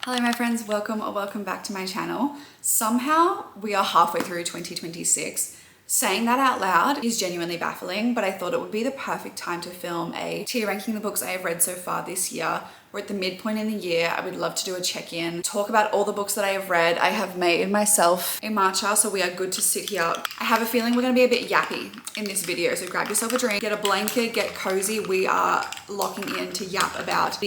Hello my friends, welcome or welcome back to my channel. Somehow we are halfway through 2026. Saying that out loud is genuinely baffling, but I thought it would be the perfect time to film a tier ranking the books I have read so far this year. We're at the midpoint in the year. I would love to do a check-in, talk about all the books that I have read. I have made myself a matcha, so we are good to sit here. I have a feeling we're gonna be a bit yappy in this video, so grab yourself a drink, get a blanket, get cozy. We are locking in to yap about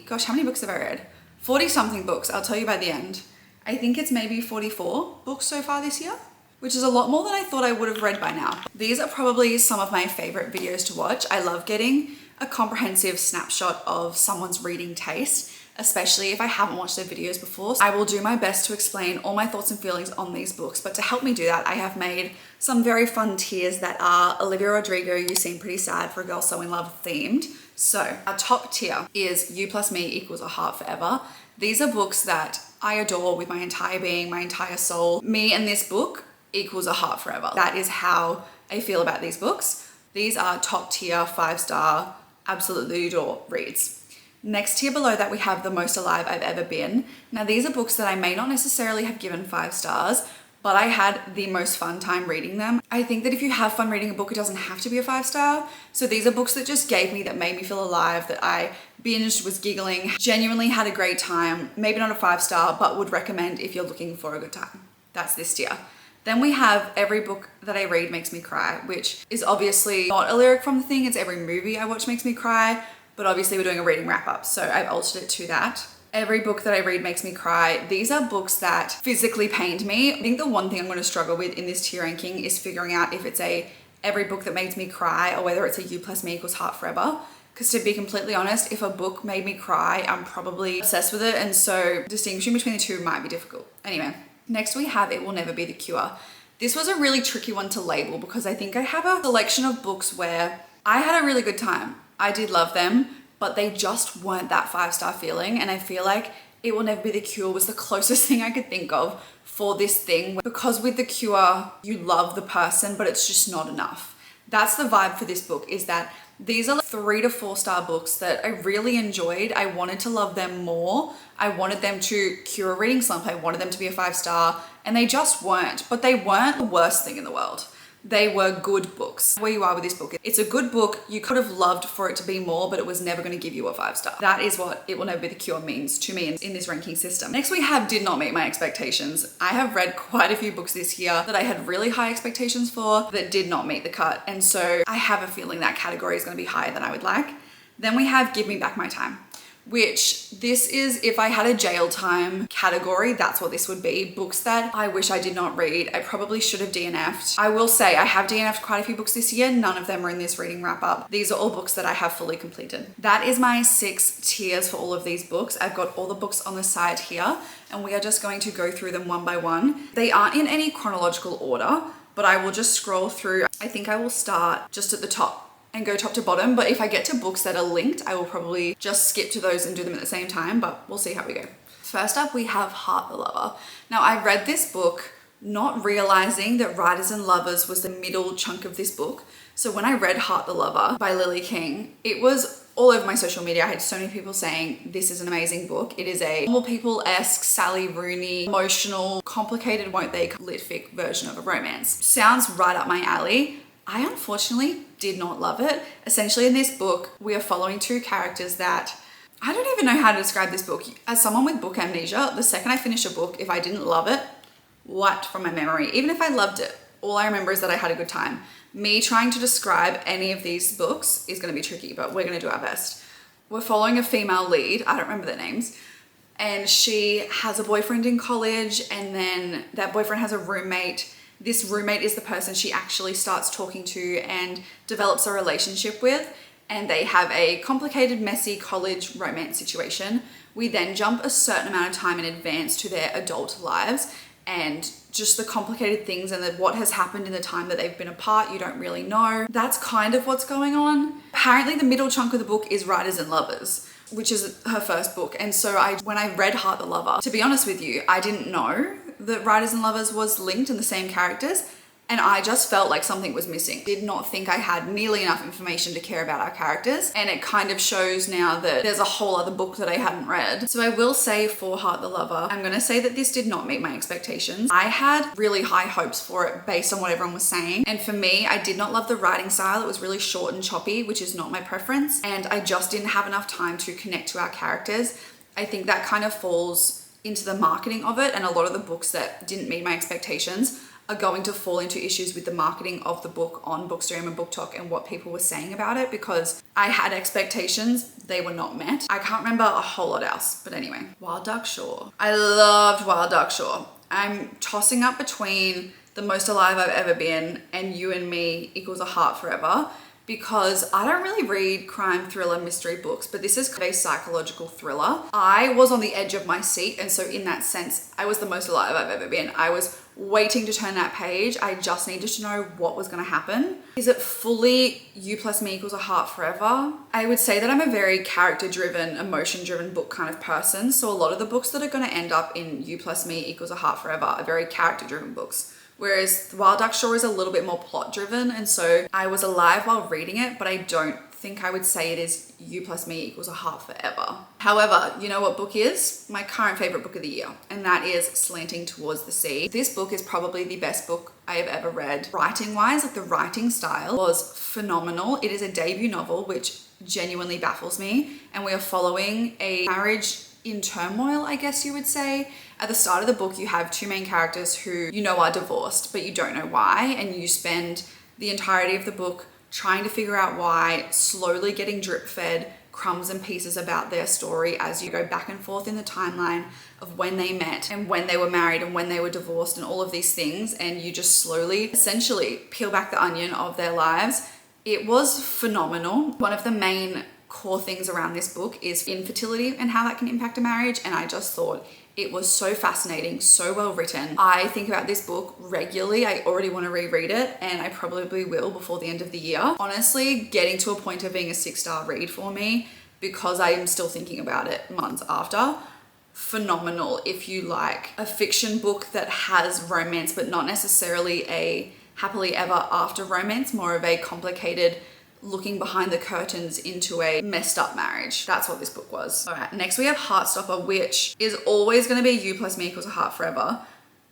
gosh, how many books have I read? 40 something books, I'll tell you by the end. I think it's maybe 44 books so far this year, which is a lot more than I thought I would have read by now. These are probably some of my favorite videos to watch. I love getting a comprehensive snapshot of someone's reading taste, especially if I haven't watched their videos before. I will do my best to explain all my thoughts and feelings on these books, but to help me do that, I have made some very fun tiers that are Olivia Rodrigo, You Seem Pretty Sad for a Girl So in Love themed. So our top tier is You Plus Me Equals a Heart Forever. These are books that I adore with my entire being, my entire soul. Me and this book equals a heart forever. That is how I feel about these books. These are top tier, 5-star, absolutely adore reads. Next tier below that we have The Most Alive I've Ever Been. Now these are books that I may not necessarily have given 5 stars, but I had the most fun time reading them. I think that if you have fun reading a book, it doesn't have to be a 5-star. So these are books that just gave me, that made me feel alive, that I binged, was giggling, genuinely had a great time. Maybe not a 5-star, but would recommend if you're looking for a good time. That's this tier. Then we have Every Book That I Read Makes Me Cry, which is obviously not a lyric from the thing. It's every movie I watch makes me cry, but obviously we're doing a reading wrap up, so I've altered it to that. Every Book That I Read Makes Me Cry. These are books that physically pained me. I think the one thing I'm going to struggle with in this tier ranking is figuring out if it's a every book that makes me cry or whether it's a You Plus Me Equals Heart Forever. Because to be completely honest, if a book made me cry, I'm probably obsessed with it, and so distinguishing between the two might be difficult. Anyway, next we have It Will Never Be the Cure. This was a really tricky one to label because I think I have a selection of books where I had a really good time. I did love them, but they just weren't that 5-star feeling, and I feel like It Will Never Be the Cure was the closest thing I could think of for this thing, because with The Cure, you love the person, but it's just not enough. That's the vibe for this book, is that these are 3 to 4-star books that I really enjoyed. I wanted to love them more. I wanted them to cure a reading slump. I wanted them to be a 5-star, and they just weren't, but they weren't the worst thing in the world. They were good books. Where you are with this book, it's a good book. You could have loved for it to be more, but it was never going to give you a 5-star. That is what It Will Never Be the Cure means to me in this ranking system. Next we have Did Not Meet My Expectations. I have read quite a few books this year that I had really high expectations for that did not meet the cut, and so I have a feeling that category is going to be higher than I would like. Then we have Give Me Back My Time, which this is, if I had a jail time category, that's what this would be. Books that I wish I did not read. I probably should have DNF'd. I will say I have DNF'd quite a few books this year. None of them are in this reading wrap up. These are all books that I have fully completed. That is my 6 tiers for all of these books. I've got all the books on the side here, and we are just going to go through them one by one. They aren't in any chronological order, but I will just scroll through. I think I will start just at the top and go top to bottom, but if I get to books that are linked, I will probably just skip to those and do them at the same time, but we'll see how we go. First up, we have Heart the Lover. Now, I read this book not realizing that Writers and Lovers was the middle chunk of this book. So when I read Heart the Lover by Lily King, it was all over my social media. I had so many people saying this is an amazing book. It is a normal people-esque, Sally Rooney, emotional, complicated, won't they, lit fic version of a romance. Sounds right up my alley. I unfortunately did not love it. Essentially in this book, we are following 2 characters that, I don't even know how to describe this book. As someone with book amnesia, the second I finish a book, if I didn't love it, wiped from my memory. Even if I loved it, all I remember is that I had a good time. Me trying to describe any of these books is gonna be tricky, but we're gonna do our best. We're following a female lead, I don't remember their names, and she has a boyfriend in college, and then that boyfriend has a roommate. This roommate is the person she actually starts talking to and develops a relationship with, and they have a complicated, messy college romance situation. We then jump a certain amount of time in advance to their adult lives, and just the complicated things and what has happened in the time that they've been apart, you don't really know. That's kind of what's going on. Apparently the middle chunk of the book is Writers and Lovers, which is her first book. And so when I read Heart the Lover, to be honest with you, I didn't know that Writers and Lovers was linked in the same characters. And I just felt like something was missing. Did not think I had nearly enough information to care about our characters. And it kind of shows now that there's a whole other book that I hadn't read. So I will say for Heart the Lover, I'm gonna say that this did not meet my expectations. I had really high hopes for it based on what everyone was saying. And for me, I did not love the writing style. It was really short and choppy, which is not my preference. And I just didn't have enough time to connect to our characters. I think that kind of falls into the marketing of it. And a lot of the books that didn't meet my expectations are going to fall into issues with the marketing of the book on Bookstream and Book Talk and what people were saying about it, because I had expectations, they were not met. I can't remember a whole lot else, but anyway. Wild Dark Shore. I loved Wild Dark Shore. I'm tossing up between The Most Alive I've Ever Been and You and Me equals A Heart Forever, because I don't really read crime, thriller, mystery books, but this is a psychological thriller. I was on the edge of my seat, and so in that sense, I was the most alive I've ever been. I was waiting to turn that page. I just needed to know what was gonna happen. Is it fully You plus Me equals A Heart Forever? I would say that I'm a very character-driven, emotion-driven book kind of person, so a lot of the books that are gonna end up in You plus Me equals A Heart Forever are very character-driven books. Whereas Wild Dark Shore is a little bit more plot driven, and so I was alive while reading it, but I don't think I would say it is You plus Me equals A Heart Forever. However, you know what book is my current favorite book of the year, and that is Slanting Towards the Sea. This book is probably the best book I have ever read. Writing wise, like the writing style was phenomenal. It is a debut novel, which genuinely baffles me, and we are following a marriage in turmoil, I guess you would say. At the start of the book, you have two main characters who you know are divorced, but you don't know why, and you spend the entirety of the book trying to figure out why, slowly getting drip fed crumbs and pieces about their story as you go back and forth in the timeline of when they met and when they were married and when they were divorced and all of these things, and you just slowly, essentially peel back the onion of their lives. It was phenomenal. One of the main core things around this book is infertility and how that can impact a marriage, and I just thought it was so fascinating, so well written. I think about this book regularly. I already want to reread it, and I probably will before the end of the year. Honestly, getting to a point of being a 6-star read for me, because I am still thinking about it months after. Phenomenal if you like a fiction book that has romance, but not necessarily a happily ever after romance, more of a complicated looking behind the curtains into a messed up marriage. That's what this book was. All right, next we have Heartstopper, which is always going to be You plus Me equals A Heart Forever.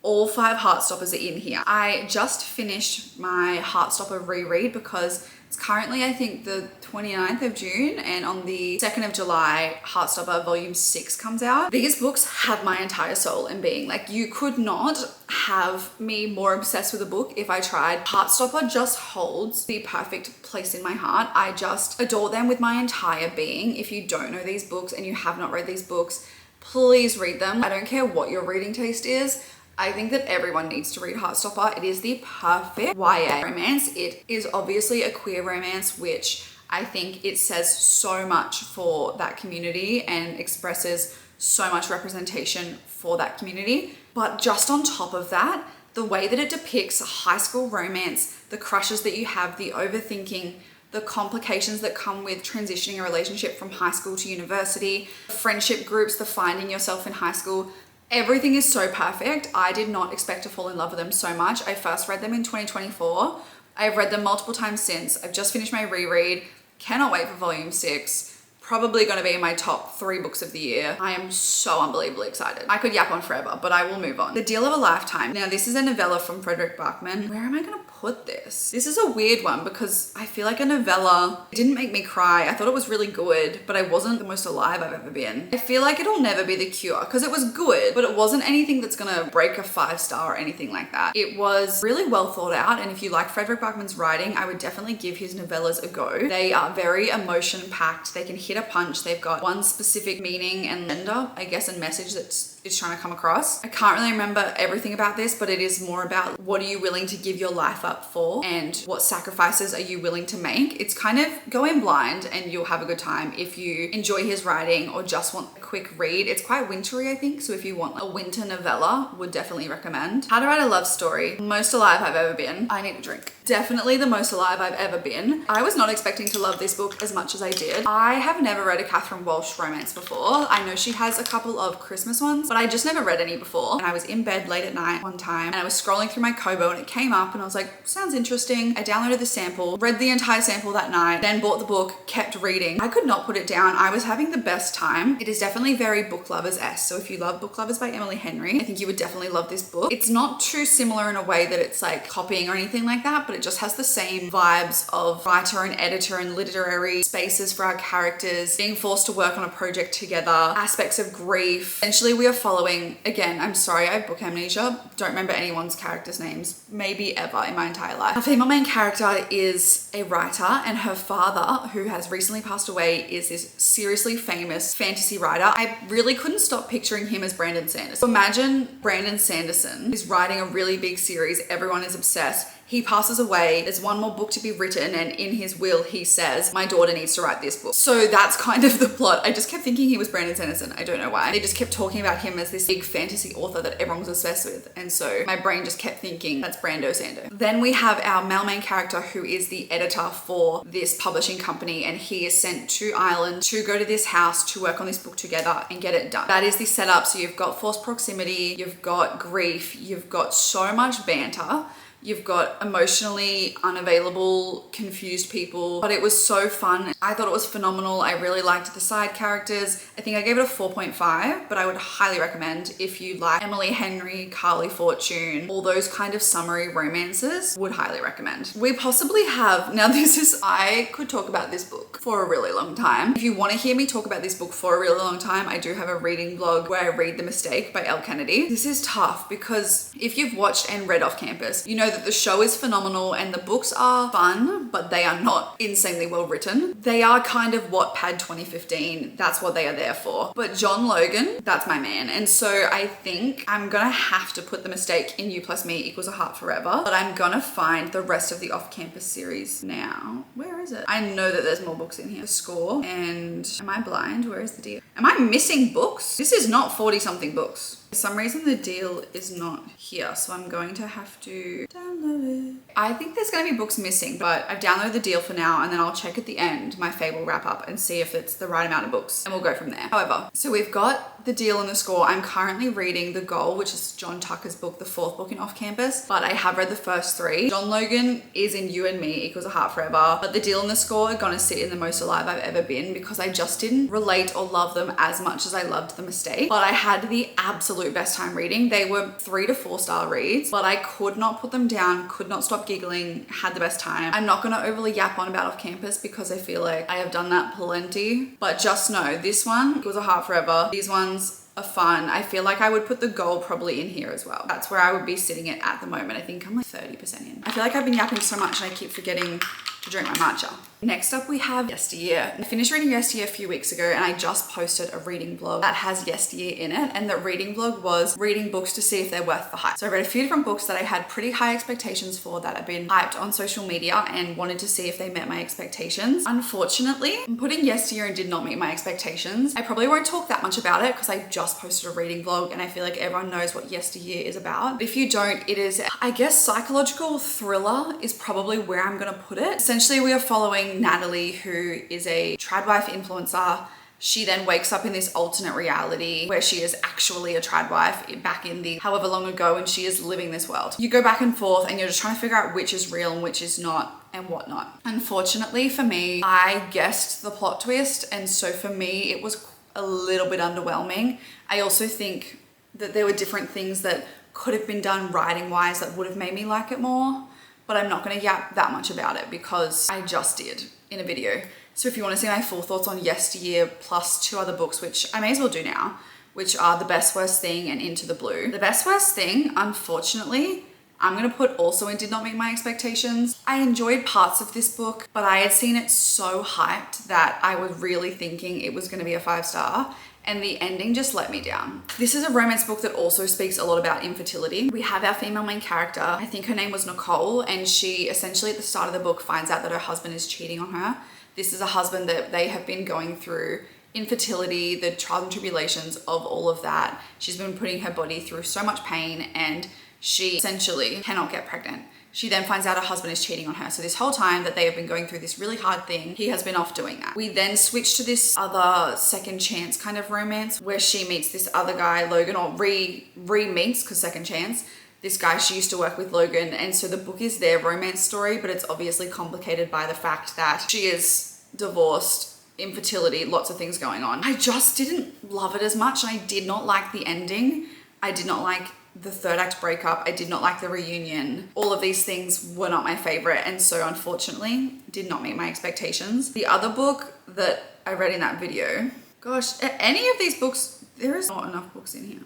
All 5 Heartstoppers are in here. I just finished my Heartstopper reread because it's currently, I think, the 29th of June, and on the 2nd of July, Heartstopper Volume 6 comes out. These books have my entire soul and being. Like, you could not have me more obsessed with a book if I tried. Heartstopper just holds the perfect place in my heart. I just adore them with my entire being. If you don't know these books and you have not read these books, please read them. I don't care what your reading taste is. I think that everyone needs to read Heartstopper. It is the perfect YA romance. It is obviously a queer romance, which I think it says so much for that community and expresses so much representation for that community. But just on top of that, the way that it depicts high school romance, the crushes that you have, the overthinking, the complications that come with transitioning a relationship from high school to university, friendship groups, the finding yourself in high school, everything is so perfect. I did not expect to fall in love with them so much. I first read them in 2024. I've read them multiple times since. I've just finished my reread. Cannot wait for Volume 6. Probably going to be in my top 3 books of the year. I am so unbelievably excited. I could yap on forever, but I will move on. The Deal of a Lifetime. Now, this is a novella from Frederick Bachman. Where am I going to put this? This is a weird one because I feel like a novella, it didn't make me cry. I thought it was really good, but I wasn't the most alive I've ever been. I feel like it'll never be The Cure because it was good, but it wasn't anything that's going to break a 5-star or anything like that. It was really well thought out, and if you like Frederick Bachman's writing, I would definitely give his novellas a go. They are very emotion packed. They can hit a punch. They've got one specific meaning and agenda, I guess, and message that's it's trying to come across. I can't really remember everything about this, but it is more about what are you willing to give your life up for and what sacrifices are you willing to make. It's kind of go in blind and you'll have a good time if you enjoy his writing or just want a quick read. It's quite wintry, I think, so if you want a winter novella, would definitely recommend. How to Write a Love Story. Most alive I've ever been. I need a drink. Definitely the most alive I've ever been. I was not expecting to love this book as much as I did. I have never read a Catherine Walsh romance before. I know she has a couple of Christmas ones, but but I just never read any before. And I was in bed late at night one time and I was scrolling through my Kobo and it came up and I was like, sounds interesting. I downloaded the sample, read the entire sample that night, then bought the book, kept reading. I could not put it down. I was having the best time. It is definitely very book lovers-esque. So if you love Book Lovers by Emily Henry, I think you would definitely love this book. It's not too similar in a way that it's like copying or anything like that, but it just has the same vibes of writer and editor and literary spaces for our characters, being forced to work on a project together, aspects of grief. Essentially, we are following, again, I'm sorry, I have book amnesia. Don't remember anyone's characters' names, maybe ever in my entire life. Our female main character is a writer and her father, who has recently passed away, is this seriously famous fantasy writer. I really couldn't stop picturing him as Brandon Sanderson. Imagine Brandon Sanderson is writing a really big series, everyone is obsessed. He passes away, there's one more book to be written, and in his will he says, my daughter needs to write this book. So that's kind of the plot. I just kept thinking he was Brandon Sanderson. I don't know why. They just kept talking about him as this big fantasy author that everyone was obsessed with. And so my brain just kept thinking that's Brando Sando. Then we have our male main character who is the editor for this publishing company, and he is sent to Ireland to go to this house to work on this book together and get it done. That is the setup. So you've got forced proximity, you've got grief, you've got so much banter. You've got emotionally unavailable, confused people, but it was so fun. I thought it was phenomenal. I really liked the side characters. I think I gave it a 4.5, but I would highly recommend if you like Emily Henry, Carly Fortune, all those kind of summary romances, would highly recommend. We possibly have, now this is, I could talk about this book for a really long time. If you want to hear me talk about this book for a really long time, I do have a reading blog where I read The Mistake by Elle Kennedy. This is tough because if you've watched and read Off Campus, you know that the show is phenomenal and the books are fun, but they are not insanely well written. They are kind of Wattpad 2015. That's what they are there for. But John Logan, that's my man. And so I think I'm gonna have to put The Mistake in You Plus Me Equals a Heart Forever, but I'm gonna find the rest of the Off Campus series now. Where is it? I know that there's more books in here. The Score and Am I Blind? Where is the deal? Am I missing books? This is not 40 something books. For some reason the deal is not here, so I'm going to have to download it. I think there's going to be books missing, but I've downloaded the deal for now, and then I'll check at the end my Fable wrap up and see if it's the right amount of books, and we'll go from there. However, so we've got the deal and the score. I'm currently reading The Goal, which is John Tucker's book, the 4th book in Off Campus, but I have read the first 3. John Logan is in You and Me Equals a Heart Forever, but the deal and the score are gonna sit in the most alive I've ever been because I just didn't relate or love them as much as I loved The Mistake, but I had the absolute best time reading. They were 3 to 4 star reads, but I could not put them down, could not stop giggling, had the best time. I'm not gonna overly yap on about Off Campus because I feel like I have done that plenty, but just know this one was a Heart Forever. These ones are fun. I feel like I would put The Goal probably in here as well. That's where I would be sitting it at the moment. I think I'm like 30% in. I feel like I've been yapping so much and I keep forgetting to drink my matcha. Next up we have Yesteryear. I finished reading Yesteryear a few weeks ago and I just posted a reading blog that has Yesteryear in it, and the reading blog was reading books to see if they're worth the hype. So I read a few different books that I had pretty high expectations for that have been hyped on social media and wanted to see if they met my expectations. Unfortunately, I'm putting Yesteryear and did not meet my expectations. I probably won't talk that much about it because I just posted a reading blog and I feel like everyone knows what Yesteryear is about. But if you don't, it is, I guess, psychological thriller is probably where I'm gonna put it. Essentially, we are following Natalie, who is a tradwife influencer. She then wakes up in this alternate reality where she is actually a tradwife back in the however long ago, and she is living this world. You go back and forth and you're just trying to figure out which is real and which is not and whatnot. Unfortunately for me, I guessed the plot twist, and so for me it was a little bit underwhelming. I also think that there were different things that could have been done writing wise that would have made me like it more, but I'm not gonna yap that much about it because I just did in a video. So if you want to see my full thoughts on Yesteryear plus 2 other books, which I may as well do now, which are The Best Worst Thing and Into the Blue. The Best Worst Thing, unfortunately, I'm gonna put also in did not meet my expectations. I enjoyed parts of this book, but I had seen it so hyped that I was really thinking it was gonna be a 5-star, and the ending just let me down. This is a romance book that also speaks a lot about infertility. We have our female main character, I think her name was Nicole, and she essentially at the start of the book finds out that her husband is cheating on her. This is a husband that they have been going through infertility, the trials and tribulations of all of that. She's been putting her body through so much pain, and She essentially cannot get pregnant. She then finds out her husband is cheating on her. So this whole time that they have been going through this really hard thing, he has been off doing that. We then switch to this other second chance kind of romance where she meets this other guy, Logan, or re-meets, because second chance, this guy she used to work with, Logan. And so the book is their romance story, but it's obviously complicated by the fact that she is divorced, infertility, lots of things going on. I just didn't love it as much. I did not like the ending. I did not like the third act breakup. I did not like the reunion. All of these things were not my favorite, and so unfortunately did not meet my expectations. The other book that I read in that video, gosh, any of these books, there is not enough books in here.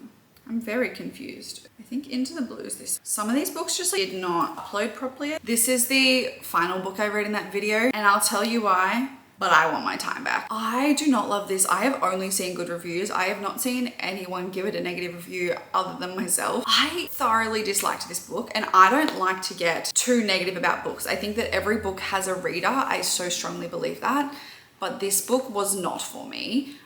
I'm very confused. I think Into the Blue is this. Some of these books just did not upload properly. This is the final book I read in that video, and I'll tell you why, but I want my time back. I do not love this. I have only seen good reviews. I have not seen anyone give it a negative review other than myself. I thoroughly disliked this book, and I don't like to get too negative about books. I think that every book has a reader. I so strongly believe that, but this book was not for me.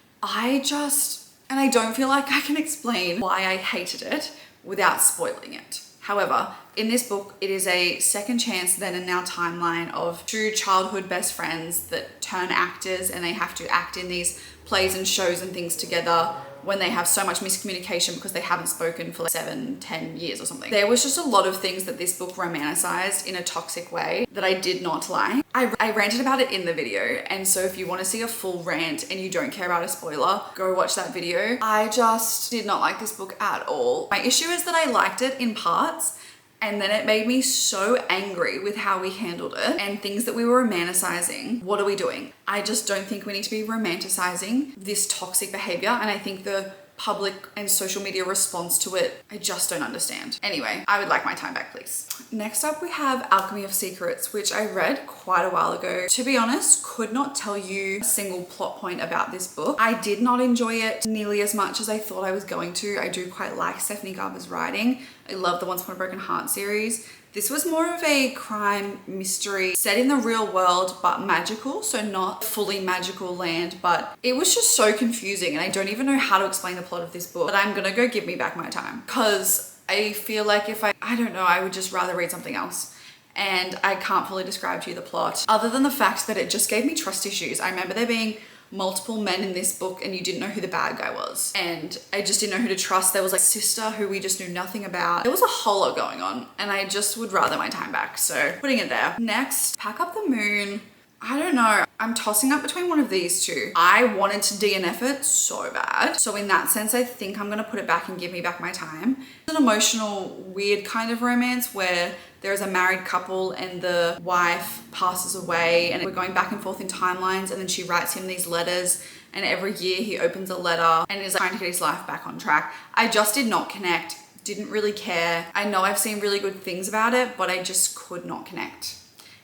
And I don't feel like I can explain why I hated it without spoiling it. However, in this book, it is a second chance then and now timeline of two childhood best friends that turn actors, and they have to act in these plays and shows and things together when they have so much miscommunication because they haven't spoken for like 7-10 years or something. There was just a lot of things that this book romanticized in a toxic way that I did not like. I ranted about it in the video, and so if you want to see a full rant and you don't care about a spoiler, go watch that video. I just did not like this book at all. My issue is that I liked it in parts, and then it made me so angry with how we handled it and things that we were romanticizing. What are we doing? I just don't think we need to be romanticizing this toxic behavior, and I think the public and social media response to it, I just don't understand. Anyway, I would like my time back, please. Next up, we have Alchemy of Secrets, which I read quite a while ago. To be honest, could not tell you a single plot point about this book. I did not enjoy it nearly as much as I thought I was going to. I do quite like Stephanie Garber's writing. I love the Once Upon a Broken Heart series. This was more of a crime mystery set in the real world, but magical. So not fully magical land, but it was just so confusing, and I don't even know how to explain the plot of this book, but I'm gonna go give me back my time, because I feel like if I don't know, I would just rather read something else. And I can't fully describe to you the plot, other than the fact that it just gave me trust issues. I remember there being multiple men in this book and you didn't know who the bad guy was, and I just didn't know who to trust. There was like sister who we just knew nothing about. There was a whole lot going on, and I just would rather my time back, so putting it there. Next, Pack Up the Moon. I don't know, I'm tossing up between one of these two. I wanted to DNF it so bad, so in that sense I think I'm gonna put it back and give me back my time. It's an emotional, weird kind of romance where there's a married couple and the wife passes away, and we're going back and forth in timelines, and then she writes him these letters, and every year he opens a letter and is like trying to get his life back on track. I just did not connect, didn't really care. I know I've seen really good things about it, but I just could not connect.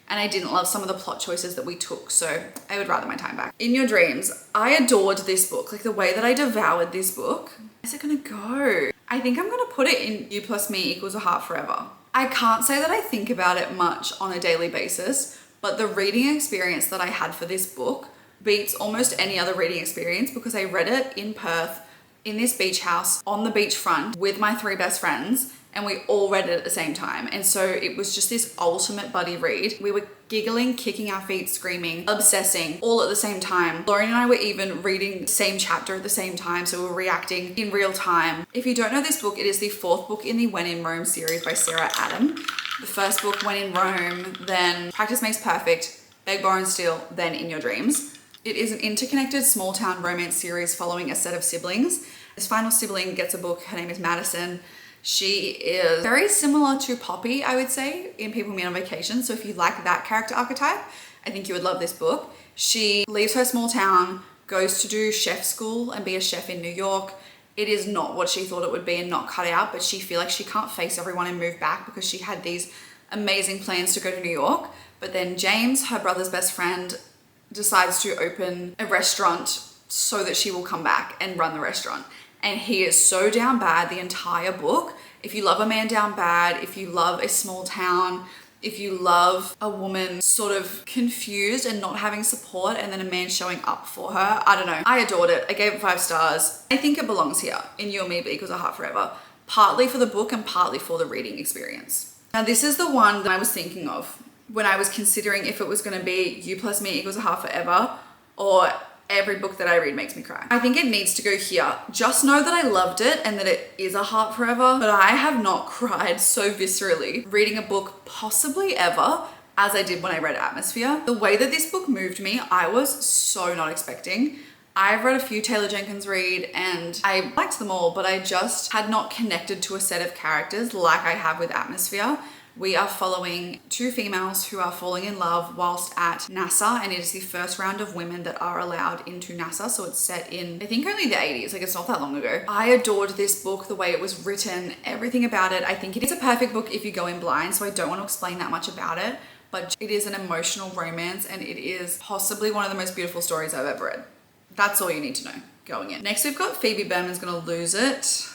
And I didn't love some of the plot choices that we took, so I would rather my time back. In Your Dreams, I adored this book. Like the way that I devoured this book. Where's it gonna go? I think I'm gonna put it in You Plus Me Equals a Heart Forever. I can't say that I think about it much on a daily basis, but the reading experience that I had for this book beats almost any other reading experience, because I read it in Perth, in this beach house, on the beachfront with my 3 best friends, and we all read it at the same time. And so it was just this ultimate buddy read. We were giggling, kicking our feet, screaming, obsessing, all at the same time. Lauren and I were even reading the same chapter at the same time, so we were reacting in real time. If you don't know this book, it is the 4th book in the When in Rome series by Sarah Adam. The first book, When in Rome, then Practice Makes Perfect, Beg, Borrow and Steal, then In Your Dreams. It is an interconnected small town romance series following a set of siblings. This final sibling gets a book, her name is Madison. She is very similar to Poppy, I would say, in People Meet on Vacation. So if you like that character archetype, I think you would love this book. She leaves her small town, goes to do chef school and be a chef in New York. It is not what she thought it would be and not cut out, but she feels like she can't face everyone and move back because she had these amazing plans to go to New York. But then James, her brother's best friend, decides to open a restaurant so that she will come back and run the restaurant. And he is so down bad the entire book. If you love a man down bad, if you love a small town, if you love a woman sort of confused and not having support, and then a man showing up for her, I don't know. I adored it. I gave it 5 stars. I think it belongs here in You and Me But Equals a Heart Forever. partly for the book and partly for the reading experience. Now, this is the one that I was thinking of when I was considering if it was going to be You Plus Me Equals a Half Forever or Every Book That I Read Makes Me Cry. I think it needs to go here. Just know that I loved it and that it is a heart forever, but I have not cried so viscerally reading a book possibly ever as I did when I read Atmosphere. The way that this book moved me, I was so not expecting. I've read a few Taylor Jenkins read and I liked them all, but I just had not connected to a set of characters like I have with Atmosphere. We are following two females who are falling in love whilst at NASA, and it is the first round of women that are allowed into NASA. So it's set in, I think, only the 80s, like it's not that long ago. I adored this book, the way it was written, everything about it. I think it is a perfect book if you go in blind, so I don't want to explain that much about it, but it is an emotional romance and it is possibly one of the most beautiful stories I've ever read. That's all you need to know going in. Next, we've got Phoebe Berman's Gonna Lose It.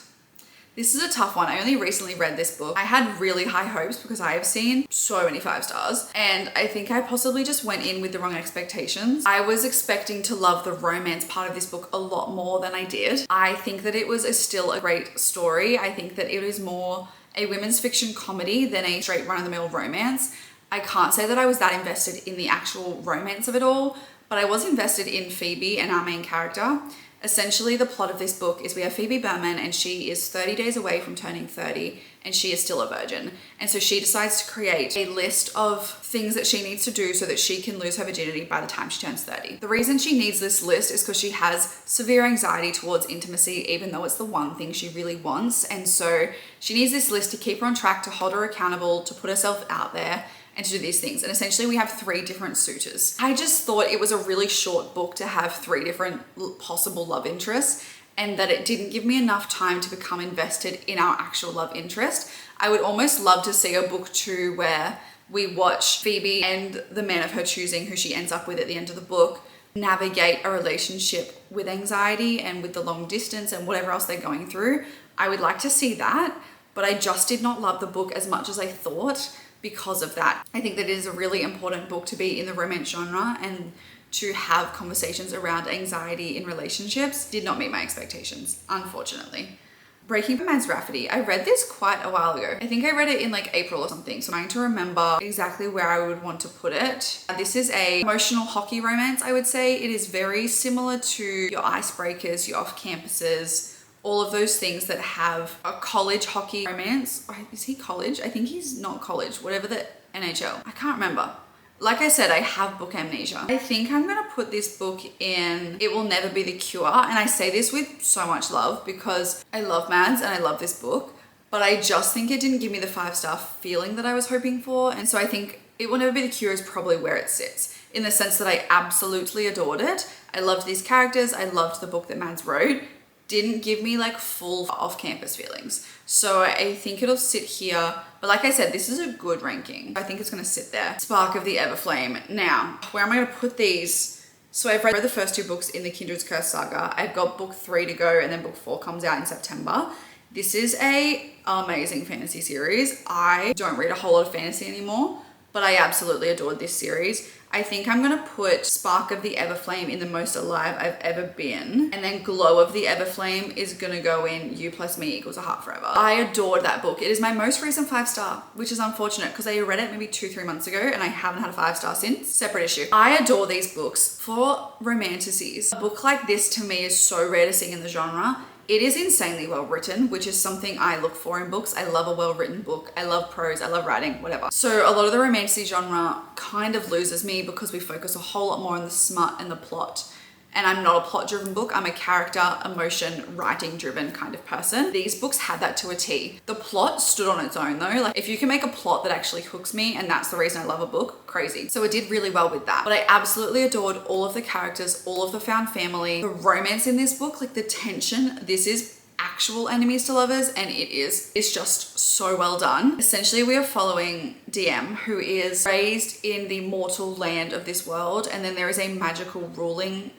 This is a tough one. I only recently read this book. I had really high hopes because I have seen so many 5 stars, and I think I possibly just went in with the wrong expectations. I was expecting to love the romance part of this book a lot more than I did. I think that it was still a great story. I think that it is more a women's fiction comedy than a straight run-of-the-mill romance. I can't say that I was that invested in the actual romance of it all, but I was invested in Phoebe and our main character. Essentially, the plot of this book is we have Phoebe Berman and she is 30 days away from turning 30 and she is still a virgin. And so she decides to create a list of things that she needs to do so that she can lose her virginity by the time she turns 30. The reason she needs this list is because she has severe anxiety towards intimacy, even though it's the one thing she really wants. And so she needs this list to keep her on track, to hold her accountable, to put herself out there, and to do these things. And essentially we have 3 different suitors. I just thought it was a really short book to have 3 different possible love interests, and that it didn't give me enough time to become invested in our actual love interest. I would almost love to see a book 2 where we watch Phoebe and the man of her choosing, who she ends up with at the end of the book, navigate a relationship with anxiety and with the long distance and whatever else they're going through. I would like to see that, but I just did not love the book as much as I thought because of that. I think that it is a really important book to be in the romance genre, and to have conversations around anxiety in relationships did not meet my expectations, unfortunately. Breaking Romance Rafferty. I read this quite a while ago. I think I read it in like April or something, so I'm trying to remember exactly where I would want to put it. This is a emotional hockey romance, I would say. It is very similar to your icebreakers, your off-campuses, all of those things that have a college hockey romance. Is he college? I think he's not college, whatever the NHL. I can't remember. Like I said, I have book amnesia. I think I'm gonna put this book in It Will Never Be the Cure. And I say this with so much love because I love Mads and I love this book, but I just think it didn't give me the 5-star feeling that I was hoping for. And so I think It Will Never Be the Cure is probably where it sits, in the sense that I absolutely adored it. I loved these characters. I loved the book that Mads wrote. Didn't give me like full off-campus feelings. So I think it'll sit here. But like I said, this is a good ranking. I think it's gonna sit there. Spark of the Everflame. Now, where am I gonna put these? So I've read the first 2 books in the Kindred's Curse saga. I've got book 3 to go, and then book 4 comes out in September. This is a amazing fantasy series. I don't read a whole lot of fantasy anymore, but I absolutely adored this series. I think I'm gonna put Spark of the Everflame in the most alive I've ever been. And then Glow of the Everflame is gonna go in You Plus Me Equals a Heart Forever. I adored that book. It is my most recent 5-star, which is unfortunate because I read it maybe 2-3 months ago and I haven't had a 5-star since. Separate issue. I adore these books for romanticities. A book like this to me is so rare to see in the genre. It is insanely well written, which is something I look for in books. I love a well-written book. I love prose, I love writing, whatever. So a lot of the romantic genre kind of loses me because we focus a whole lot more on the smut and the plot. And I'm not a plot-driven book. I'm a character, emotion, writing-driven kind of person. These books had that to a T. The plot stood on its own though. Like if you can make a plot that actually hooks me, and that's the reason I love a book, crazy. So it did really well with that. But I absolutely adored all of the characters, all of the found family, the romance in this book, like the tension. This is actual enemies to lovers, and it's just so well done. Essentially, we are following DM, who is raised in the mortal land of this world, and then there is a magical ruling.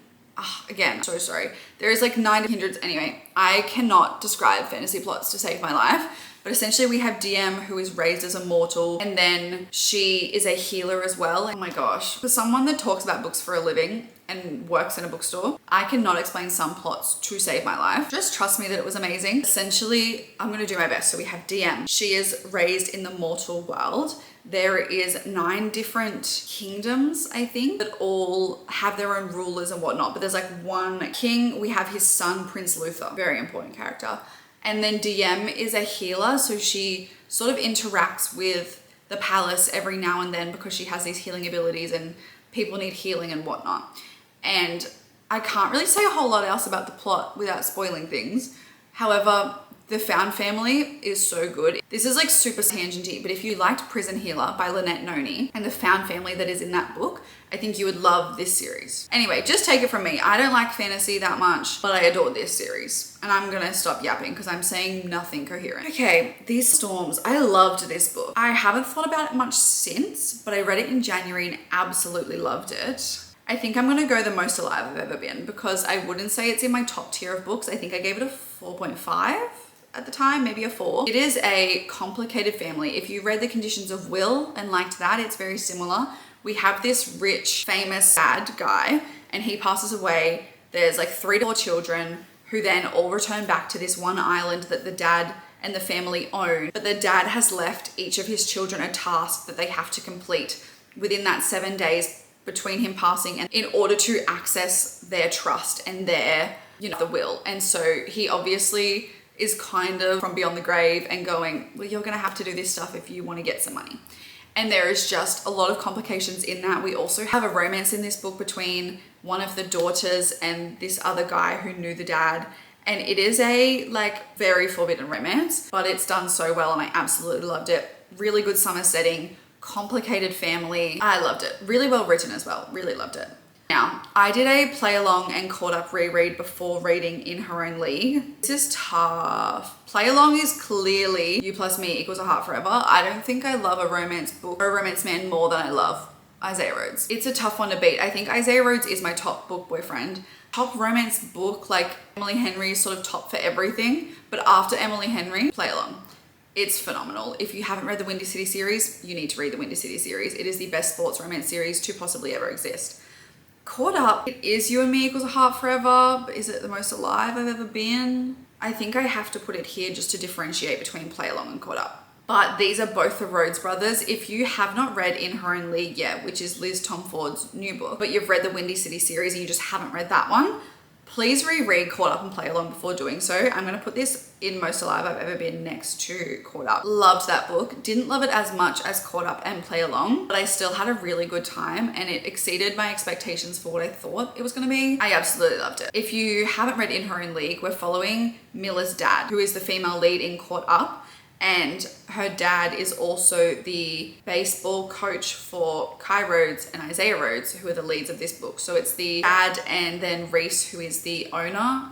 Again, so sorry. There is like 9 hindrance. Anyway, I cannot describe fantasy plots to save my life. But essentially we have DM, who is raised as a mortal, and then she is a healer as well. Oh my gosh. For someone that talks about books for a living, and works in a bookstore. I cannot explain some plots to save my life. Just trust me that it was amazing. Essentially, I'm gonna do my best. So we have DM. She is raised in the mortal world. There is 9 different kingdoms, I think, that all have their own rulers and whatnot. But there's like one king. We have his son, Prince Luther, very important character. And then DM is a healer. So she sort of interacts with the palace every now and then because she has these healing abilities and people need healing and whatnot. And I can't really say a whole lot else about the plot without spoiling things. However, the Found Family is so good. This is like super tangenty, but if you liked Prison Healer by Lynette Noni and the Found Family that is in that book, I think you would love this series. Anyway, just take it from me. I don't like fantasy that much, but I adore this series. And I'm gonna stop yapping because I'm saying nothing coherent. Okay, These Storms. I loved this book. I haven't thought about it much since, but I read it in January and absolutely loved it. I think I'm gonna go the most alive I've ever been because I wouldn't say it's in my top tier of books. I think I gave it a 4.5 at the time, maybe a 4. It is a complicated family. If you read The Conditions of Will and liked that, it's very similar. We have this rich, famous, sad guy and he passes away. There's like 3 to 4 children who then all return back to this one island that the dad and the family own. But the dad has left each of his children a task that they have to complete within that 7 days between him passing and in order to access their trust and their, the will. And so he obviously is kind of from beyond the grave and going, well, you're gonna have to do this stuff if you wanna get some money. And there is just a lot of complications in that. We also have a romance in this book between one of the daughters and this other guy who knew the dad. And it is a like very forbidden romance, but it's done so well and I absolutely loved it. Really good summer setting, complicated family. I loved it. Really well written as well. Really loved it. Now, I did a play along and caught up reread before reading In Her Own League. This is tough. Play along is clearly You Plus Me Equals a Heart Forever. I don't think I love a romance book or a romance man more than I love Isaiah Rhodes. It's a tough one to beat. I think Isaiah Rhodes is my top book boyfriend. Top romance book, like Emily Henry is sort of top for everything. But after Emily Henry, Play Along. It's phenomenal. If you haven't read the Windy City series, you need to read the Windy City series. It is the best sports romance series to possibly ever exist. Caught Up, it is You and Me Equals a Heart Forever, but is it the most alive I've ever been? I think I have to put it here just to differentiate between Play Along and Caught Up. But these are both the Rhodes brothers. If you have not read In Her Own League yet, which is Liz Tomford's new book, but you've read the Windy City series and you just haven't read that one, please reread Caught Up and Play Along before doing so. I'm gonna put this in Most Alive I've Ever Been next to Caught Up. Loved that book. Didn't love it as much as Caught Up and Play Along, but I still had a really good time and it exceeded my expectations for what I thought it was gonna be. I absolutely loved it. If you haven't read In Her Own League, we're following Milla's dad, who is the female lead in Caught Up. And her dad is also the baseball coach for Kai Rhodes and Isaiah Rhodes, who are the leads of this book. So it's the dad and then Reese, who is the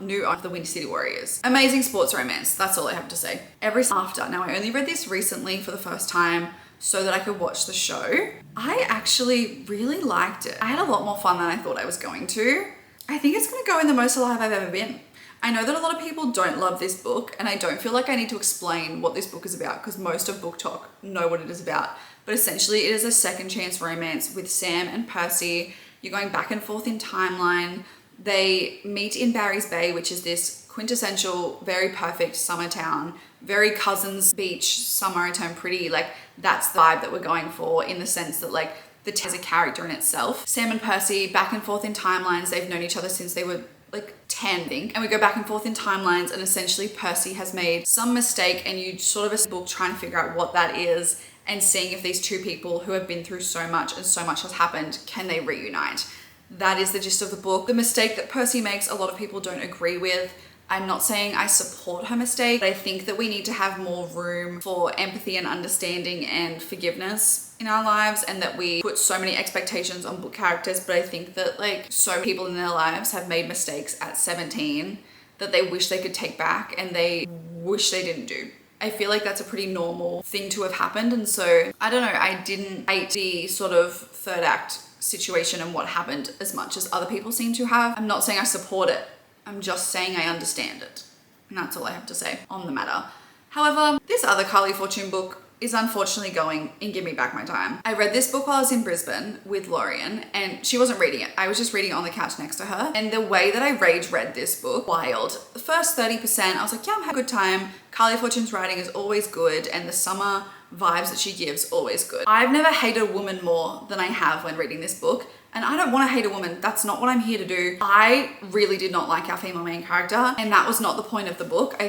new owner of the Windy City Warriors. Amazing sports romance. That's all I have to say. Now I only read this recently for the first time so that I could watch the show. I actually really liked it. I had a lot more fun than I thought I was going to. I think it's gonna go in the Most Alive I've Ever Been. I know that a lot of people don't love this book and I don't feel like I need to explain what this book is about because most of Book Talk know what it is about. But essentially it is a second chance romance with Sam and Percy. You're going back and forth in timeline. They meet in Barry's Bay, which is this quintessential, very perfect summer town. Very Cousins Beach, summer, I turn pretty. Like that's the vibe that we're going for in the sense that like the town is a character in itself. Sam and Percy back and forth in timelines. They've known each other since they were like 10, I think. And we go back and forth in timelines and essentially Percy has made some mistake and you sort of a book trying to figure out what that is and seeing if these two people who have been through so much and so much has happened, can they reunite? That is the gist of the book. The mistake that Percy makes, a lot of people don't agree with. I'm not saying I support her mistake, but I think that we need to have more room for empathy and understanding and forgiveness in our lives, and that we put so many expectations on book characters. But I think that like so many people in their lives have made mistakes at 17 that they wish they could take back and they wish they didn't do. I feel like that's a pretty normal thing to have happened. And so I don't know, I didn't hate the sort of third act situation and what happened as much as other people seem to have. I'm not saying I support it. I'm just saying I understand it. And that's all I have to say on the matter. However, this other Carly Fortune book is unfortunately going in Give Me Back My Time. I read this book while I was in Brisbane with Lorian, and she wasn't reading it. I was just reading it on the couch next to her. And the way that I rage read this book, wild. The first 30%, I was like, yeah, I'm having a good time. Carly Fortune's writing is always good, and the summer vibes that she gives, always good. I've never hated a woman more than I have when reading this book. And I don't want to hate a woman. That's not what I'm here to do. I really did not like our female main character, and that was not the point of the book. I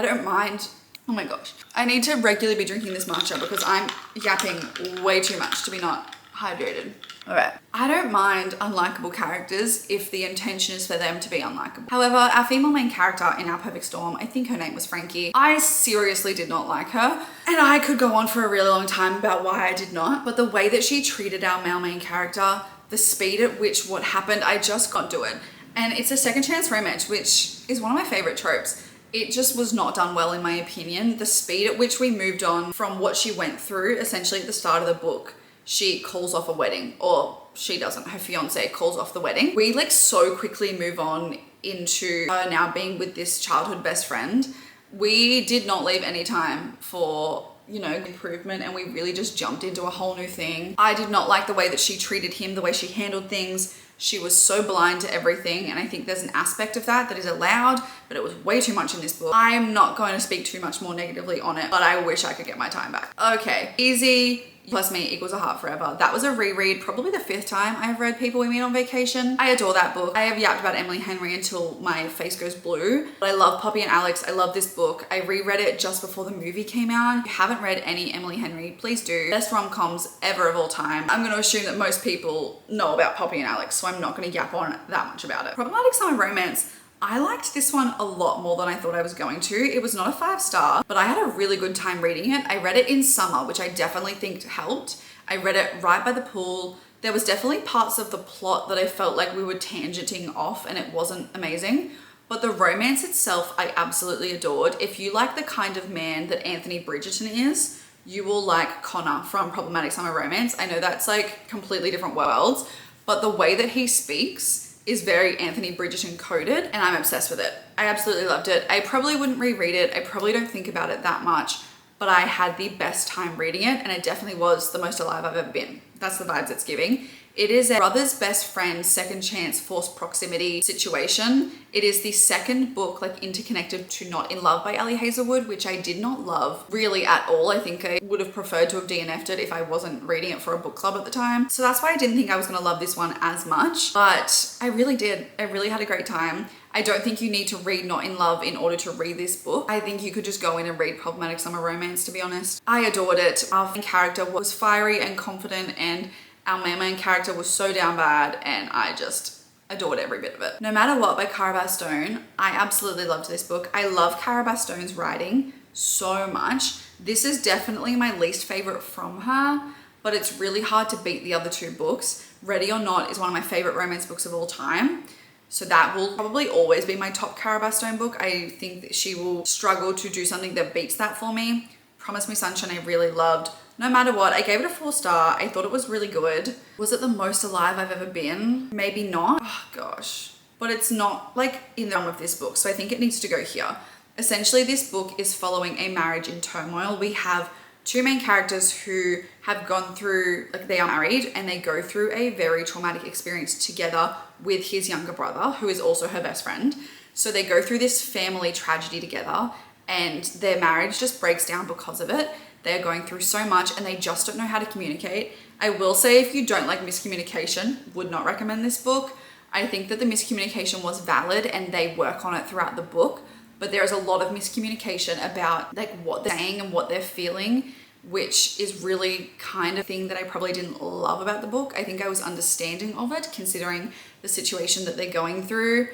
don't mind. Oh my gosh. I need to regularly be drinking this matcha because I'm yapping way too much to be not hydrated. All right. I don't mind unlikable characters if the intention is for them to be unlikable. However, our female main character in Our Perfect Storm, I think her name was Frankie, I seriously did not like her. And I could go on for a really long time about why I did not. But the way that she treated our male main character, the speed at which what happened, I just got to it. And it's a second chance romance, which is one of my favorite tropes. It just was not done well in my opinion. The speed at which we moved on from what she went through, essentially at the start of the book, she calls off a wedding, or she doesn't, her fiance calls off the wedding. We like so quickly move on into her now being with this childhood best friend. We did not leave any time for, you know, improvement, and we really just jumped into a whole new thing. I did not like the way that she treated him, the way she handled things. She was so blind to everything, and I think there's an aspect of that is allowed, but it was way too much in this book. I'm not going to speak too much more negatively on it, but I wish I could get my time back. Okay, Easy plus Me equals a Heart Forever. That was a reread, probably the 5th time I've read People We Meet on Vacation. I adore that book. I have yapped about Emily Henry until my face goes blue, but I love Poppy and Alex. I love this book. I reread it just before the movie came out. If you haven't read any Emily Henry, please do. Best rom-coms ever of all time. I'm going to assume that most people know about Poppy and Alex, so I'm not going to yap on that much about it. Problematic Summer Romance. I liked this one a lot more than I thought I was going to. It was not a 5-star, but I had a really good time reading it. I read it in summer, which I definitely think helped. I read it right by the pool. There was definitely parts of the plot that I felt like we were tangenting off and it wasn't amazing. But the romance itself, I absolutely adored. If you like the kind of man that Anthony Bridgerton is, you will like Connor from Problematic Summer Romance. I know that's like completely different worlds, but the way that he speaks is very Anthony Bridgerton coded, and I'm obsessed with it. I absolutely loved it. I probably wouldn't reread it. I probably don't think about it that much, but I had the best time reading it, and it definitely was the most alive I've ever been. That's the vibes it's giving. It is a brother's best friend, second chance, forced proximity situation. It is the second book like interconnected to Not in Love by Ali Hazelwood, which I did not love really at all. I think I would have preferred to have DNF'd it if I wasn't reading it for a book club at the time. So that's why I didn't think I was gonna love this one as much, but I really did. I really had a great time. I don't think you need to read Not in Love in order to read this book. I think you could just go in and read Problematic Summer Romance, to be honest. I adored it. Our main character was fiery and confident, and our main character was so down bad, and I just adored every bit of it. No Matter What by Cara Bastone. I absolutely loved this book. I love Cara Bastone's writing so much. This is definitely my least favorite from her, but it's really hard to beat the other 2 books. Ready or Not is one of my favorite romance books of all time. So that will probably always be my top Cara Bastone book. I think that she will struggle to do something that beats that for me. Promise Me Sunshine I really loved. No Matter What, I gave it a 4-star. I thought it was really good. Was it the most alive I've ever been? Maybe not. Oh gosh. But it's not like in the realm of this book, so I think it needs to go here. Essentially, this book is following a marriage in turmoil. We have 2 main characters who have gone through, like they are married and they go through a very traumatic experience together with his younger brother, who is also her best friend. So they go through this family tragedy together, and their marriage just breaks down because of it. They're going through so much and they just don't know how to communicate. I will say, if you don't like miscommunication, would not recommend this book. I think that the miscommunication was valid and they work on it throughout the book, but there is a lot of miscommunication about like what they're saying and what they're feeling, which is really kind of thing that I probably didn't love about the book. I think I was understanding of it considering the situation that they're going through.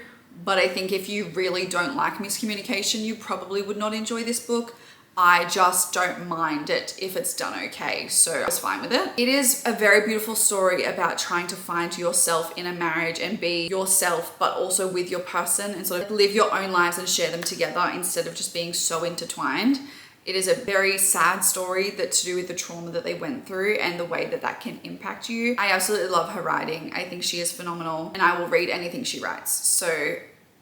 But I think if you really don't like miscommunication, you probably would not enjoy this book. I just don't mind it if it's done okay, so I was fine with it. It is a very beautiful story about trying to find yourself in a marriage and be yourself, but also with your person, and sort of live your own lives and share them together instead of just being so intertwined. It is a very sad story that's to do with the trauma that they went through and the way that that can impact you. I absolutely love her writing. I think she is phenomenal, and I will read anything she writes. So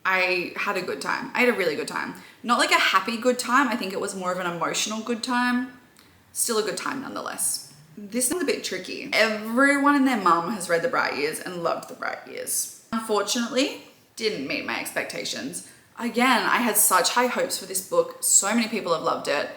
I had a good time. I had a really good time. Not like a happy good time. I think it was more of an emotional good time. still a good time nonetheless. This is a bit tricky. Everyone and their mum has read The Bright Years and loved The Bright Years. Unfortunately, didn't meet my expectations. Again, I had such high hopes for this book. So many people have loved it.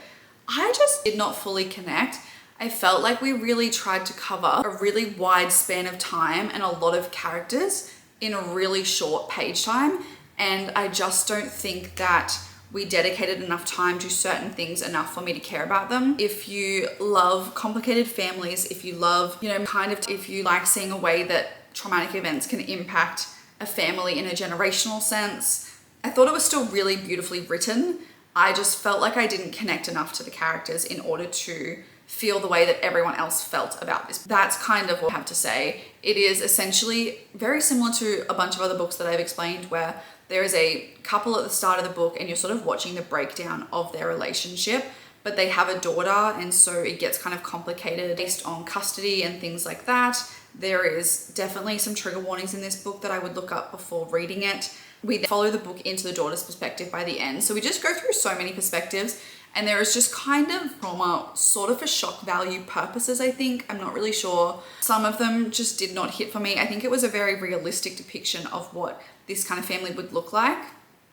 I just did not fully connect. I felt like we really tried to cover a really wide span of time and a lot of characters in a really short page time. And I just don't think that we dedicated enough time to certain things enough for me to care about them. If you love complicated families, if you love, if you like seeing a way that traumatic events can impact a family in a generational sense, I thought it was still really beautifully written. I just felt like I didn't connect enough to the characters in order to feel the way that everyone else felt about this. That's kind of what I have to say. It is essentially very similar to a bunch of other books that I've explained, where there is a couple at the start of the book and you're sort of watching the breakdown of their relationship, but they have a daughter, and so it gets kind of complicated based on custody and things like that. There is definitely some trigger warnings in this book that I would look up before reading it. We then follow the book into the daughter's perspective by the end. So we just go through so many perspectives, and there is just kind of trauma sort of for shock value purposes, I think. I'm not really sure. Some of them just did not hit for me. I think it was a very realistic depiction of what this kind of family would look like,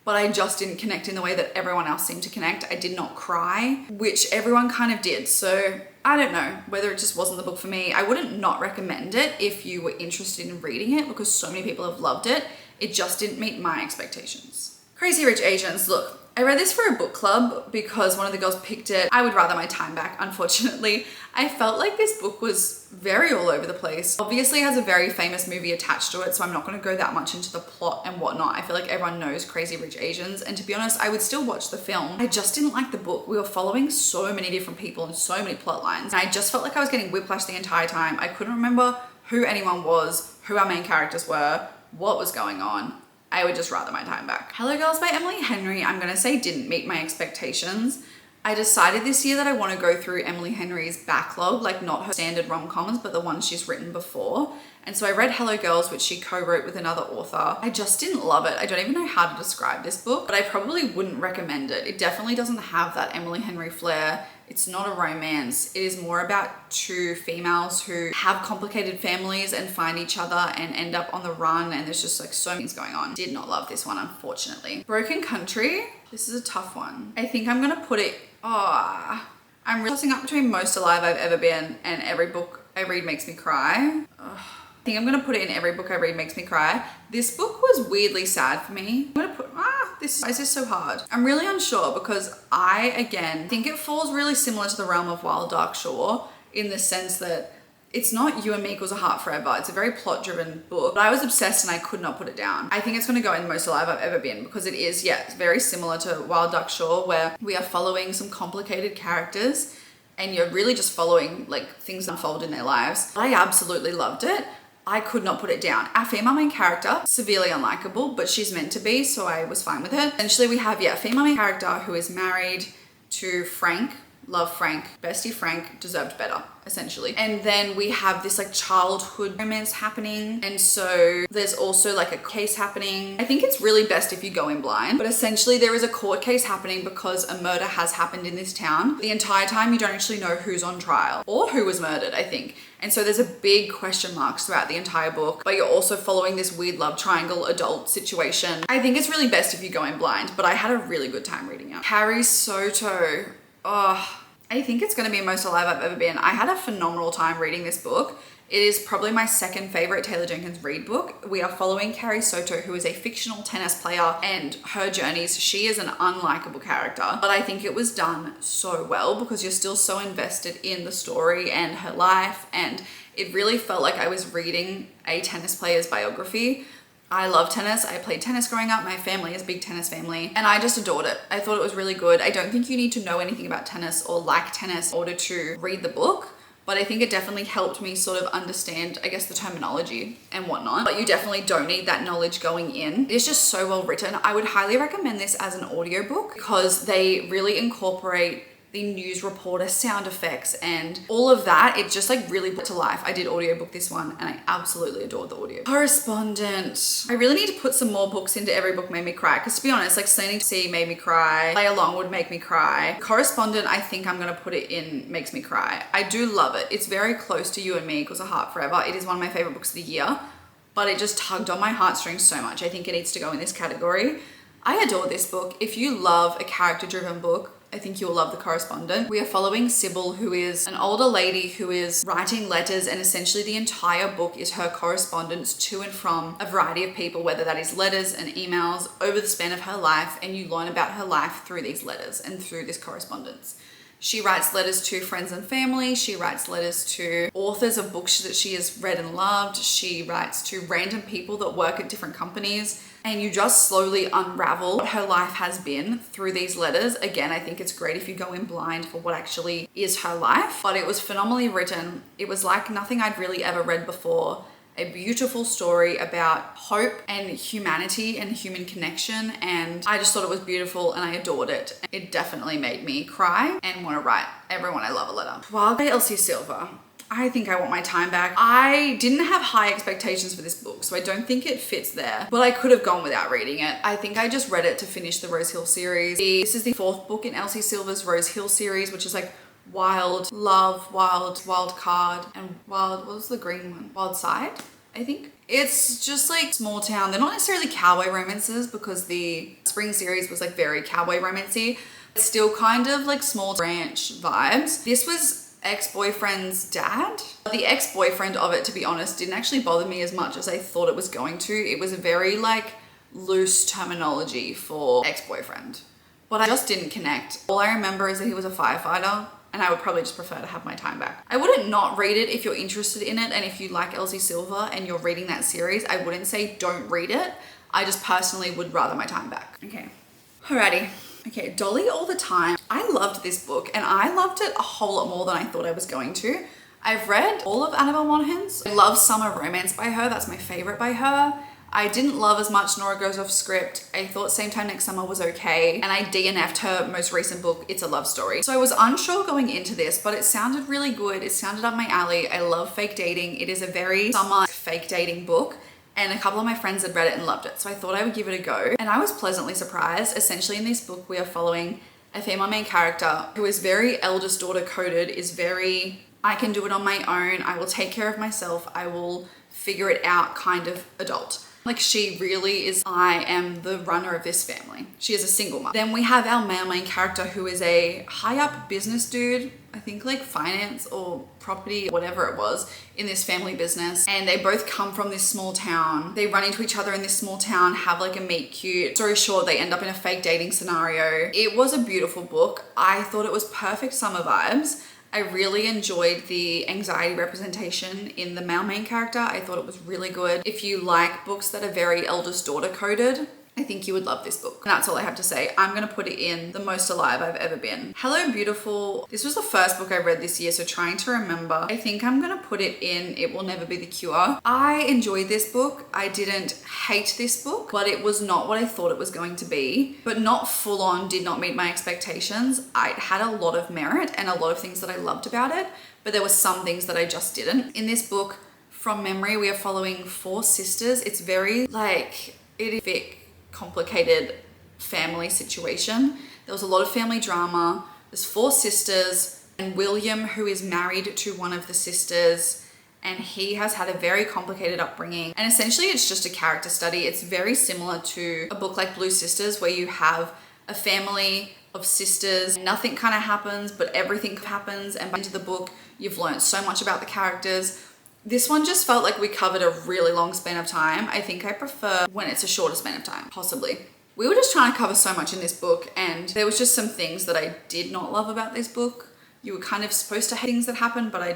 but I just didn't connect in the way that everyone else seemed to connect. I did not cry, which everyone kind of did. So I don't know whether it just wasn't the book for me. I wouldn't not recommend it if you were interested in reading it, because so many people have loved it. It just didn't meet my expectations. Crazy Rich Asians. Look, I read this for a book club because one of the girls picked it. I would rather my time back, unfortunately. I felt like this book was very all over the place. Obviously it has a very famous movie attached to it, so I'm not going to go that much into the plot and whatnot. I feel like everyone knows Crazy Rich Asians, and to be honest, I would still watch the film. I just didn't like the book. We were following so many different people and so many plot lines, and I just felt like I was getting whiplashed the entire time. I couldn't remember who anyone was, who our main characters were, what was going on. I would just rather my time back. Hello Girls by Emily Henry, I'm gonna say didn't meet my expectations. I decided this year that I want to go through Emily Henry's backlog, like not her standard rom-coms, but the ones she's written before. And so I read Hello Girls, which she co-wrote with another author. I just didn't love it. I don't even know how to describe this book, but I probably wouldn't recommend it. It definitely doesn't have that Emily Henry flair. It's not a romance. It is more about two females who have complicated families and find each other and end up on the run, and there's just like so many things going on. Did not love this one, unfortunately. Broken Country. This is a tough one. I think I'm gonna put it, I'm really tossing up between Most Alive I've Ever Been and Every Book I Read Makes Me Cry. I think I'm gonna put it in Every Book I Read Makes Me Cry. This book was weirdly sad for me. I'm gonna put, why is this so hard? I'm really unsure because I, again, think it falls really similar to the realm of Wild Dark Shore in the sense that it's not You and Me Equals a Heart Forever. It's a very plot-driven book, but I was obsessed and I could not put it down. I think it's gonna go in Most Alive I've Ever Been because it is, yeah, it's very similar to Wild Dark Shore, where we are following some complicated characters and you're really just following like things unfold in their lives. I absolutely loved it. I could not put it down. Our female main character, severely unlikable, but she's meant to be, so I was fine with it. Essentially we have, a female main character who is married to Frank, love Frank, bestie Frank, deserved better, essentially. And then we have this like childhood romance happening. And so there's also like a case happening. I think it's really best if you go in blind, but essentially there is a court case happening because a murder has happened in this town. The entire time you don't actually know who's on trial or who was murdered, I think. And so there's a big question marks throughout the entire book, but you're also following this weird love triangle adult situation. I think it's really best if you go in blind, but I had a really good time reading it. Carrie Soto. I think it's going to be Most Alive I've Ever Been. I had a phenomenal time reading this book. It is probably my second favorite Taylor Jenkins Reid book. We are following Carrie Soto, who is a fictional tennis player, and her journeys. She is an unlikable character, but I think it was done so well because you're still so invested in the story and her life, and it really felt like I was reading a tennis player's biography. I love tennis. I played tennis growing up. My family is a big tennis family, and I just adored it. I thought it was really good. I don't think you need to know anything about tennis or like tennis in order to read the book, but I think it definitely helped me sort of understand, I guess, the terminology and whatnot. But you definitely don't need that knowledge going in. It's just so well written. I would highly recommend this as an audiobook because they really incorporate the news reporter sound effects and all of that. It just like really put to life. I did audiobook this one and I absolutely adored the audio. Correspondent. I really need to put some more books into Every Book Made Me Cry, because to be honest, like Slaney Sea made me cry. Play Along would make me cry. Correspondent, I think I'm gonna put it in Makes Me Cry. I do love it. It's very close to You and Me Equals a Heart Forever. It is one of my favorite books of the year, but it just tugged on my heartstrings so much. I think it needs to go in this category. I adore this book. If you love a character-driven book, I think you'll love The Correspondent. We are following Sybil, who is an older lady who is writing letters, and essentially the entire book is her correspondence to and from a variety of people, whether that is letters and emails over the span of her life, and you learn about her life through these letters and through this correspondence. She writes letters to friends and family. She writes letters to authors of books that she has read and loved. She writes to random people that work at different companies. And you just slowly unravel what her life has been through these letters. Again, I think it's great if you go in blind for what actually is her life, but it was phenomenally written. It was like nothing I'd really ever read before. A beautiful story about hope and humanity and human connection, and I just thought it was beautiful and I adored it. It definitely made me cry and want to write everyone I love a letter. Wild by Elsie Silver. I think I want my time back. I didn't have high expectations for this book, so I don't think it fits there, but I could have gone without reading it. I think I just read it to finish the Rose Hill series. This is the 4th book in Elsie Silver's Rose Hill series, which is like Wild Love, Wild Card, and Wild, what was the green one? Wild Side, I think. It's just like small town. They're not necessarily cowboy romances, because the spring series was like very cowboy romancy. It's still kind of like small ranch vibes. This was ex-boyfriend's dad. The ex-boyfriend of it, to be honest, didn't actually bother me as much as I thought it was going to. It was a very like loose terminology for ex-boyfriend, but I just didn't connect. All I remember is that he was a firefighter, and I would probably just prefer to have my time back. I wouldn't not read it if you're interested in it, and if you like Elsie Silver and you're reading that series, I wouldn't say don't read it. I just personally would rather my time back. Okay, alrighty. Okay, Dolly All the Time. I loved this book, and I loved it a whole lot more than I thought I was going to. I've read all of Annabelle Monaghan's. I love Summer Romance by her. That's my favorite by her. I didn't love as much Nora Goes Off Script. I thought Same Time Next Summer was okay. And I DNF'd her most recent book, It's a Love Story. So I was unsure going into this, but it sounded really good. It sounded up my alley. I love fake dating. It is a very summer fake dating book, and a couple of my friends had read it and loved it. So I thought I would give it a go. And I was pleasantly surprised. Essentially in this book, we are following a female main character who is very eldest daughter coded, is very, I can do it on my own. I will take care of myself. I will figure it out kind of adult. Like she really is, I am the runner of this family. She is a single mom. Then we have our male main character who is a high up business dude, I think like finance or property, whatever it was, in this family business. And they both come from this small town. They run into each other in this small town, have like a meet cute. Story short, they end up in a fake dating scenario. It was a beautiful book. I thought it was perfect summer vibes. I really enjoyed the anxiety representation in the male main character. I thought it was really good. If you like books that are very eldest daughter coded, I think you would love this book. And that's all I have to say. I'm gonna put it in the most alive I've ever been. Hello Beautiful. This was the first book I read this year, so trying to remember. I think I'm gonna put it in It Will Never Be the Cure. I enjoyed this book. I didn't hate this book, but it was not what I thought it was going to be. But not full on, did not meet my expectations. It had a lot of merit and a lot of things that I loved about it, but there were some things that I just didn't. In this book, from memory, we are following 4 sisters. It's very like, it is thick, complicated family situation. There was a lot of family drama. There's 4 sisters, and William, who is married to one of the sisters, and he has had a very complicated upbringing. And essentially it's just a character study. It's very similar to a book like Blue Sisters, where you have a family of sisters. Nothing kind of happens, but everything happens. And by the end of the book, you've learned so much about the characters. This one just felt like we covered a really long span of time. I think I prefer when it's a shorter span of time, possibly. We were just trying to cover so much in this book, and there was just some things that I did not love about this book. You were kind of supposed to hate things that happened, but I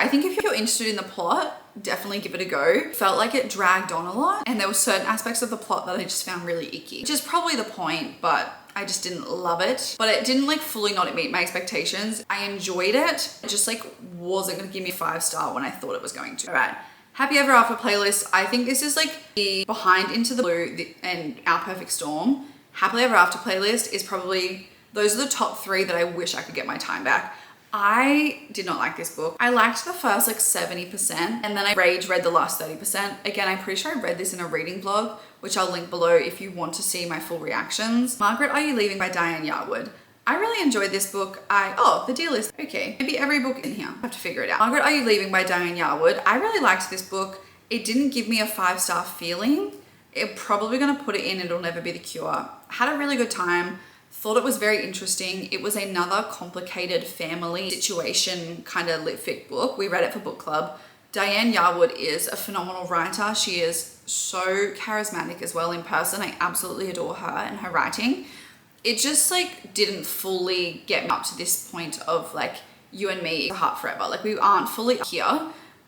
think if you're interested in the plot, definitely give it a go. Felt like it dragged on a lot, and there were certain aspects of the plot that I just found really icky, which is probably the point, but I just didn't love it. But it didn't like fully not meet my expectations. I enjoyed it. It just like wasn't gonna give me a 5-star when I thought it was going to. All right, Happy Ever After playlist. I think this is like the behind Into the Blue and Our Perfect Storm. Happily Ever After playlist is probably Those are the top 3 that I wish I could get my time back. I did not like this book. I liked the first like 70% and then I rage read the last 30%. Again, I'm pretty sure I read this in a reading blog, which I'll link below if you want to see my full reactions. Margaret, Are You Leaving by Diane Yarwood. I really enjoyed this book. The deal is, okay, maybe every book in here. I have to figure it out. Margaret, Are You Leaving by Diane Yarwood. I really liked this book. It didn't give me a 5-star feeling. I'm probably gonna put it in It'll Never Be the Cure. Had a really good time. Thought it was very interesting. It was another complicated family situation kind of lit fic book. We read it for book club. Diane Yarwood is a phenomenal writer. She is so charismatic as well in person. I absolutely adore her and her writing. It just like didn't fully get me up to this point of like you and me, heart forever. Like we aren't fully here,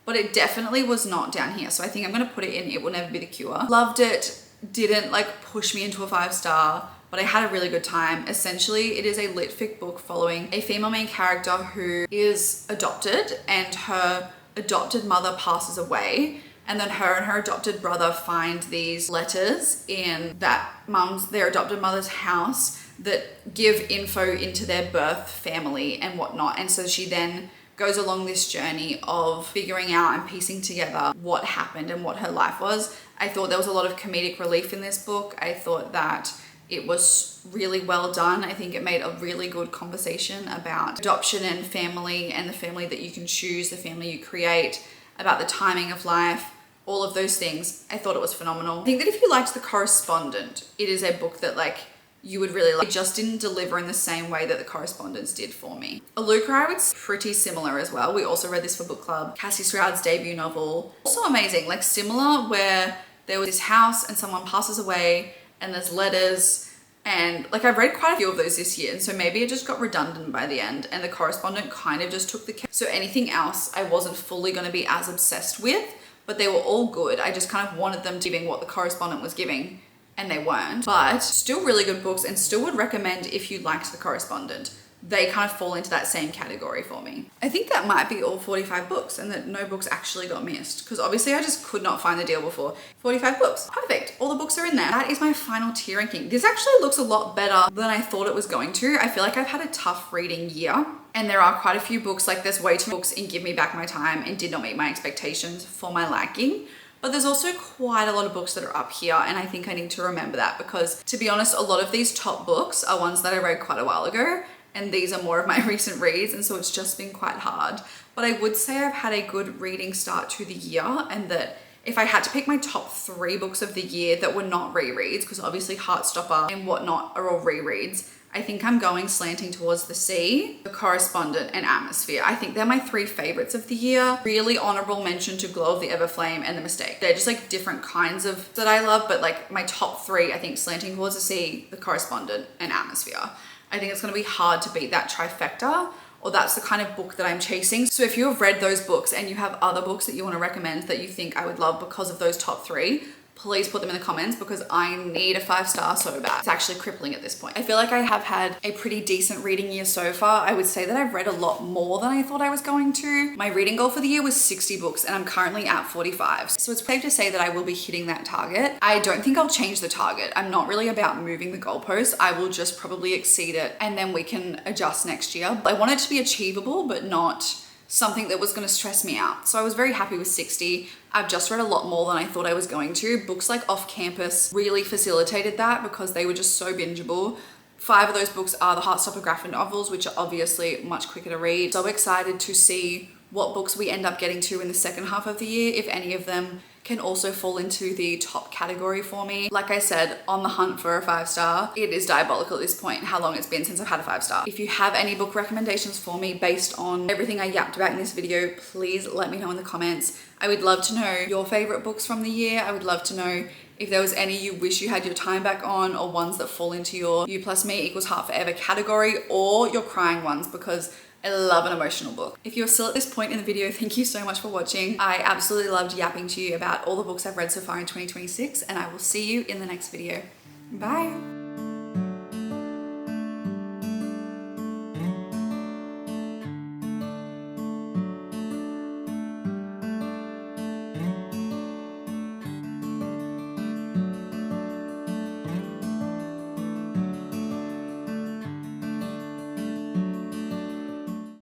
but it definitely was not down here. So I think I'm gonna put it in It Will Never Be the Cure. Loved it. Didn't like push me into a 5-star. But I had a really good time. Essentially, it is a lit fic book following a female main character who is adopted and her adopted mother passes away. And then her and her adopted brother find these letters in their adopted mother's house that give info into their birth family and whatnot. And so she then goes along this journey of figuring out and piecing together what happened and what her life was. I thought there was a lot of comedic relief in this book. I thought that it was really well done. I think it made a really good conversation about adoption and family and the family that you can choose, the family you create, about the timing of life, all of those things. I thought it was phenomenal. I think that if you liked The Correspondent, it is a book that like you would really like. It just didn't deliver in the same way that The Correspondence did for me. Aluka, I would say pretty similar as well. We also read this for book club. Cassie Stroud's debut novel. Also amazing, like similar where there was this house and someone passes away and there's letters, and like I've read quite a few of those this year, and so maybe it just got redundant by the end and The Correspondent kind of just took the cake. So anything else I wasn't fully going to be as obsessed with, but they were all good. I just kind of wanted them to be what The Correspondent was giving, and they weren't. But still really good books, and still would recommend if you liked The Correspondent. They kind of fall into that same category for me. I think that might be all 45 books and that no books actually got missed, because obviously I just could not find the deal before. 45 books, perfect. All the books are in there. That is my final tier ranking. This actually looks a lot better than I thought it was going to. I feel like I've had a tough reading year, and there are quite a few books, like there's way too many books in Give Me Back My Time and did not meet my expectations for my liking. But there's also quite a lot of books that are up here, and I think I need to remember that, because to be honest, a lot of these top books are ones that I read quite a while ago, and these are more of my recent reads, and so it's just been quite hard. But I would say I've had a good reading start to the year, and that if I had to pick my top 3 books of the year that were not rereads, because obviously Heartstopper and whatnot are all rereads, I think I'm going slanting towards The Sea, The Correspondent, and Atmosphere. I think they're my 3 favorites of the year. Really honorable mention to Glow of the Everflame and The Mistake. They're just like different kinds of that I love, but like my top 3, I think slanting towards The Sea, The Correspondent, and Atmosphere. I think it's going to be hard to beat that trifecta, or that's the kind of book that I'm chasing. So if you have read those books and you have other books that you want to recommend that you think I would love because of those top 3, please put them in the comments, because I need a 5-star so bad. It's actually crippling at this point. I feel like I have had a pretty decent reading year so far. I would say that I've read a lot more than I thought I was going to. My reading goal for the year was 60 books and I'm currently at 45. So it's safe to say that I will be hitting that target. I don't think I'll change the target. I'm not really about moving the goalpost. I will just probably exceed it and then we can adjust next year. I want it to be achievable, but not something that was going to stress me out. So I was very happy with 60. I've just read a lot more than I thought I was going to. Books like Off Campus really facilitated that because they were just so bingeable. 5 of those books are the Heartstopper graphic novels, which are obviously much quicker to read. So excited to see what books we end up getting to in the second half of the year, if any of them can also fall into the top category for me. Like I said, on the hunt for a 5-star. It is diabolical at this point how long it's been since I've had a 5-star. If you have any book recommendations for me based on everything I yapped about in this video, please let me know in the comments. I would love to know your favorite books from the year. I would love to know if there was any you wish you had your time back on, or ones that fall into your you plus me equals heart forever category, or your crying ones, because I love an emotional book. If you're still at this point in the video, thank you so much for watching. I absolutely loved yapping to you about all the books I've read so far in 2026, and I will see you in the next video. Bye.